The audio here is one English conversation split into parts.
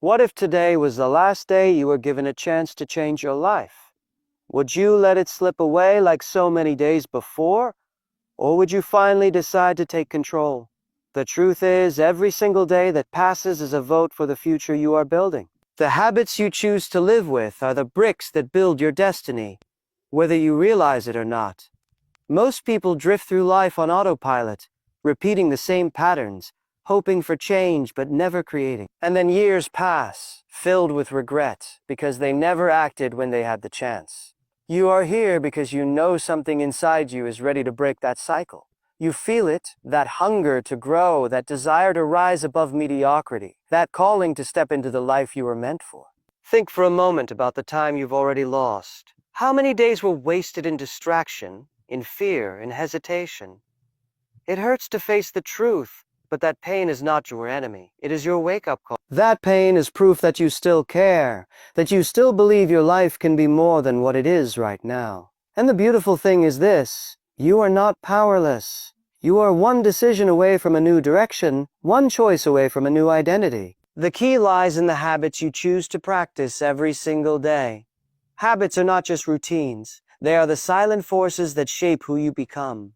What if today was the last day you were given a chance to change your life? Would you let it slip away like so many days before? Or would you finally decide to take control? The truth is, every single day that passes is a vote for the future you are building. The habits you choose to live with are the bricks that build your destiny, whether you realize it or not. Most people drift through life on autopilot, repeating the same patterns, hoping for change but never creating. And then years pass, filled with regret, because they never acted when they had the chance. You are here because you know something inside you is ready to break that cycle. You feel it, that hunger to grow, that desire to rise above mediocrity, that calling to step into the life you were meant for. Think for a moment about the time you've already lost. How many days were wasted in distraction, in fear, in hesitation? It hurts to face the truth, but that pain is not your enemy. It is your wake-up call. That pain is proof that you still care, that you still believe your life can be more than what it is right now. And the beautiful thing is this: you are not powerless. You are one decision away from a new direction, one choice away from a new identity. The key lies in the habits you choose to practice every single day. Habits are not just routines. They are the silent forces that shape who you become.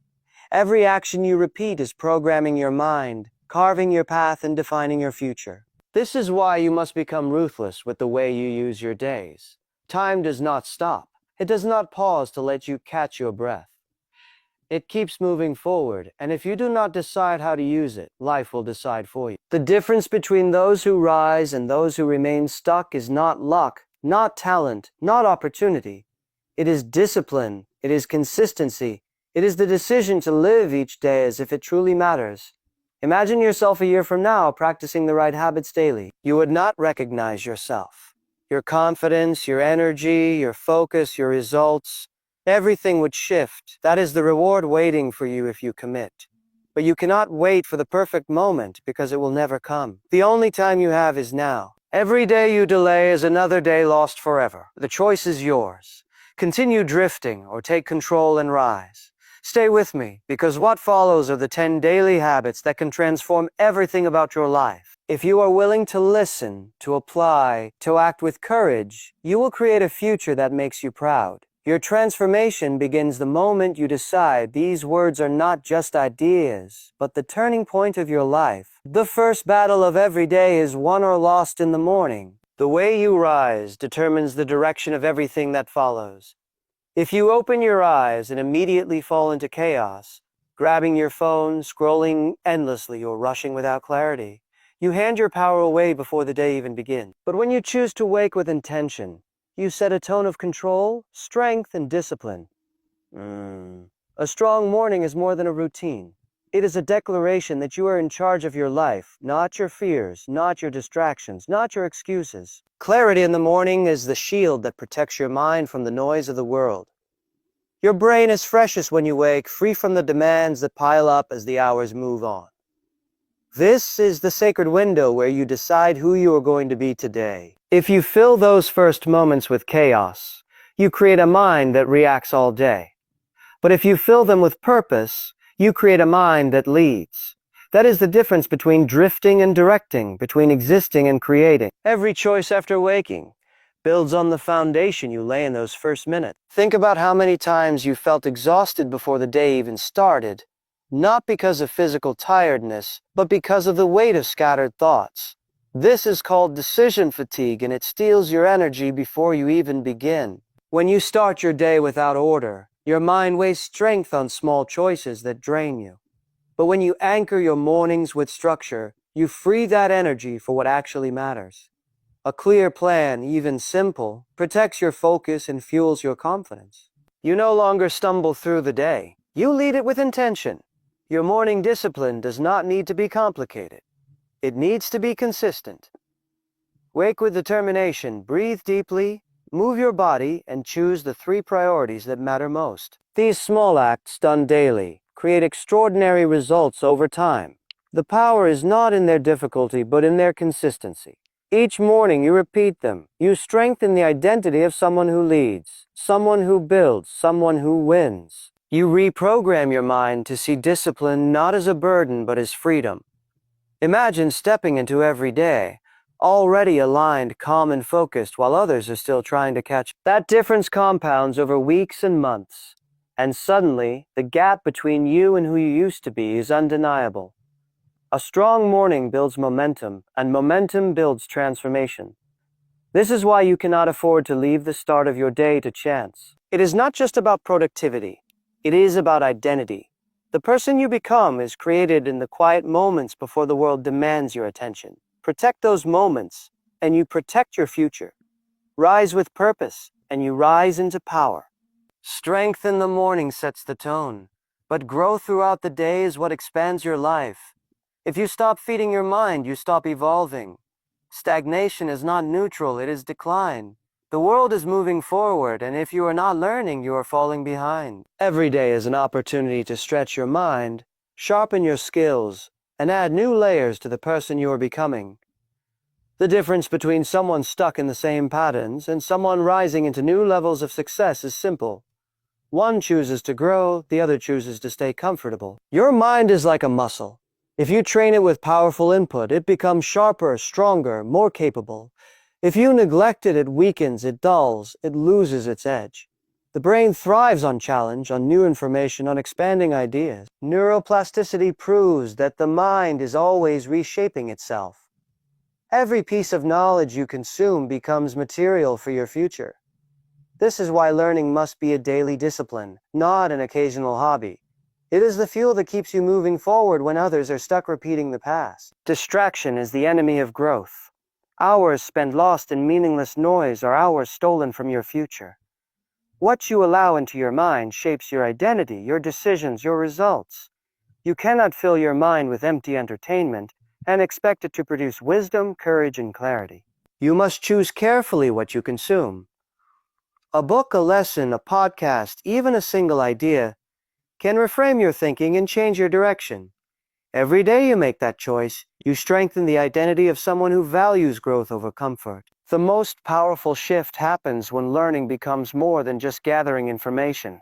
Every action you repeat is programming your mind, carving your path and defining your future. This is why you must become ruthless with the way you use your days. Time does not stop. It does not pause to let you catch your breath. It keeps moving forward, and if you do not decide how to use it, life will decide for you. The difference between those who rise and those who remain stuck is not luck, not talent, not opportunity. It is discipline. It is consistency. It is the decision to live each day as if it truly matters. Imagine yourself a year from now practicing the right habits daily. You would not recognize yourself. Your confidence, your energy, your focus, your results, everything would shift. That is the reward waiting for you if you commit. But you cannot wait for the perfect moment because it will never come. The only time you have is now. Every day you delay is another day lost forever. The choice is yours. Continue drifting or take control and rise. Stay with me, because what follows are the 10 daily habits that can transform everything about your life. If you are willing to listen, to apply, to act with courage, you will create a future that makes you proud. Your transformation begins the moment you decide these words are not just ideas, but the turning point of your life. The first battle of every day is won or lost in the morning. The way you rise determines the direction of everything that follows. If you open your eyes and immediately fall into chaos, grabbing your phone, scrolling endlessly, or rushing without clarity, you hand your power away before the day even begins. But when you choose to wake with intention, you set a tone of control, strength, and discipline. A strong morning is more than a routine. It is a declaration that you are in charge of your life, not your fears, not your distractions, not your excuses. Clarity in the morning is the shield that protects your mind from the noise of the world. Your brain is freshest when you wake, free from the demands that pile up as the hours move on. This is the sacred window where you decide who you are going to be today. If you fill those first moments with chaos, you create a mind that reacts all day. But if you fill them with purpose, you create a mind that leads. That is the difference between drifting and directing, between existing and creating. Every choice after waking builds on the foundation you lay in those first minutes. Think about how many times you felt exhausted before the day even started, not because of physical tiredness, but because of the weight of scattered thoughts. This is called decision fatigue, and it steals your energy before you even begin. When you start your day without order, your mind wastes strength on small choices that drain you. But when you anchor your mornings with structure, you free that energy for what actually matters. A clear plan, even simple, protects your focus and fuels your confidence. You no longer stumble through the day. You lead it with intention. Your morning discipline does not need to be complicated. It needs to be consistent. Wake with determination, breathe deeply, move your body, and choose the 3 priorities that matter most. These small acts done daily create extraordinary results over time. The power is not in their difficulty, but in their consistency. Each morning you repeat them. You strengthen the identity of someone who leads, someone who builds, someone who wins. You reprogram your mind to see discipline not as a burden, but as freedom. Imagine stepping into every day, already aligned, calm, and focused, while others are still trying to catch up. That difference compounds over weeks and months, and suddenly, the gap between you and who you used to be is undeniable. A strong morning builds momentum, and momentum builds transformation. This is why you cannot afford to leave the start of your day to chance. It is not just about productivity. It is about identity. The person you become is created in the quiet moments before the world demands your attention. Protect those moments, and you protect your future. Rise with purpose, and you rise into power. Strength in the morning sets the tone, but growth throughout the day is what expands your life. If you stop feeding your mind, you stop evolving. Stagnation is not neutral, it is decline. The world is moving forward, and if you are not learning, you are falling behind. Every day is an opportunity to stretch your mind, sharpen your skills, and add new layers to the person you are becoming. The difference between someone stuck in the same patterns and someone rising into new levels of success is simple. One chooses to grow, the other chooses to stay comfortable. Your mind is like a muscle. If you train it with powerful input, it becomes sharper, stronger, more capable. If you neglect it, it weakens, it dulls, it loses its edge. The brain thrives on challenge, on new information, on expanding ideas. Neuroplasticity proves that the mind is always reshaping itself. Every piece of knowledge you consume becomes material for your future. This is why learning must be a daily discipline, not an occasional hobby. It is the fuel that keeps you moving forward when others are stuck repeating the past. Distraction is the enemy of growth. Hours spent lost in meaningless noise are hours stolen from your future. What you allow into your mind shapes your identity, your decisions, your results. You cannot fill your mind with empty entertainment and expect it to produce wisdom, courage, and clarity. You must choose carefully what you consume. A book, a lesson, a podcast, even a single idea can reframe your thinking and change your direction. Every day you make that choice, you strengthen the identity of someone who values growth over comfort. The most powerful shift happens when learning becomes more than just gathering information.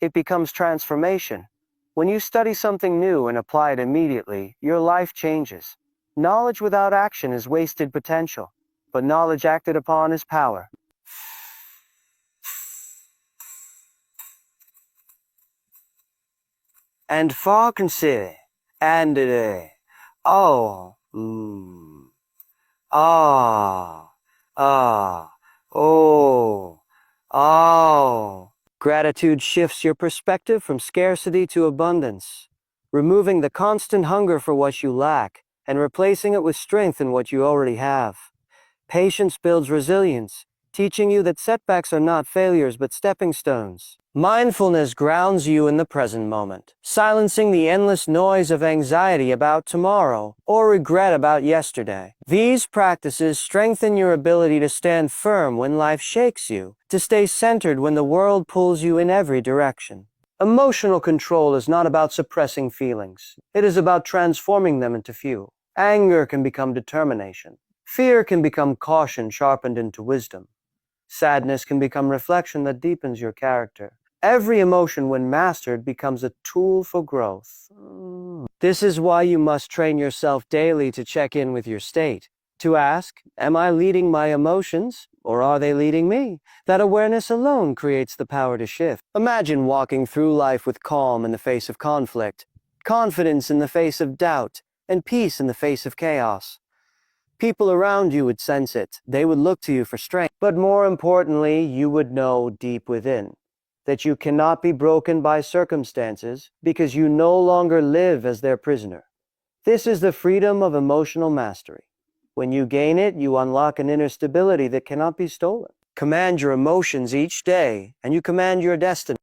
It becomes transformation. When you study something new and apply it immediately, your life changes. Knowledge without action is wasted potential, but knowledge acted upon is power. And far consider, and oh, ah, ah, oh, oh. Gratitude shifts your perspective from scarcity to abundance, removing the constant hunger for what you lack and replacing it with strength in what you already have. Patience builds resilience, teaching you that setbacks are not failures but stepping stones. Mindfulness grounds you in the present moment, silencing the endless noise of anxiety about tomorrow or regret about yesterday. These practices strengthen your ability to stand firm when life shakes you, to stay centered when the world pulls you in every direction. Emotional control is not about suppressing feelings. It is about transforming them into fuel. Anger can become determination. Fear can become caution sharpened into wisdom. Sadness can become reflection that deepens your character. Every emotion, when mastered, becomes a tool for growth. This is why you must train yourself daily to check in with your state, to ask, am I leading my emotions, or are they leading me? That awareness alone creates the power to shift. Imagine walking through life with calm in the face of conflict, confidence in the face of doubt, and peace in the face of chaos. People around you would sense it. They would look to you for strength. But more importantly, you would know deep within that you cannot be broken by circumstances because you no longer live as their prisoner. This is the freedom of emotional mastery. When you gain it, you unlock an inner stability that cannot be stolen. Command your emotions each day, and you command your destiny.